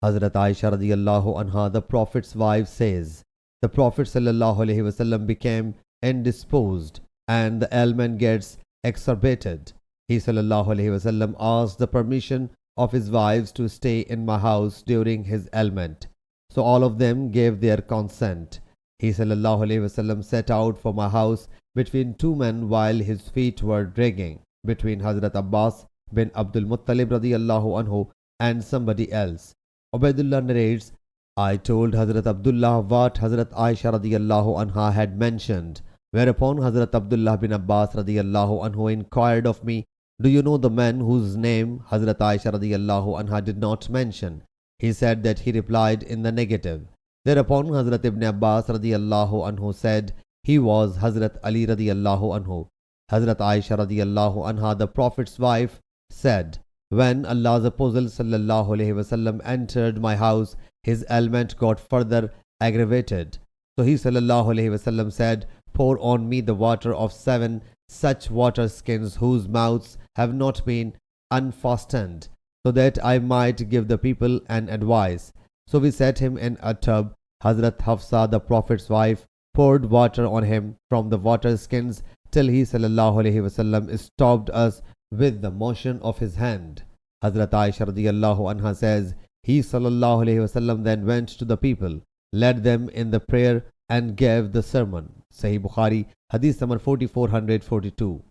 Hazrat Aisha radiyallahu anha, the Prophet's wife, says, the Prophet sallallahu alaihi wasallam became indisposed and the ailment gets exacerbated. He sallallahu alaihi wasallam asked the permission of his wives to stay in my house during his ailment. So all of them gave their consent. He sallallahu alaihi wasallam set out for my house between two men while his feet were dragging between Hazrat Abbas bin Abdul Muttalib radiyallahu anhu and somebody else. Ubaidullah narrates, I told Hazrat Abdullah what Hazrat Aisha radiyallahu anha had mentioned, whereupon Hazrat Abdullah bin Abbas radiyallahu anhu inquired of me, do you know the man whose name Hazrat Aisha radiyallahu anha did not mention? He said that he replied in the negative. Thereupon Hazrat Ibn Abbas radiyallahu anhu said, he was Hazrat Ali radiyallahu anhu. Hazrat Aisha radiyallahu anha, the Prophet's wife, said, when Allah's Apostle sallallahu alaihi wasallam entered my house, his ailment got further aggravated. So he sallallahu alaihi wasallam said, pour on me the water of 7 such water skins whose mouths have not been unfastened, so that I might give the people an advice. So we set him in a tub. Hazrat Hafsa, the Prophet's wife, poured water on him from the water skins till he sallallahu alaihi wasallam stopped us with the motion of his hand. Hazrat Aisha radiyallahu anha says, he sallallahu alaihi wasallam then went to the people, led them in the prayer and gave the sermon. Sahih Bukhari, Hadith number 4442.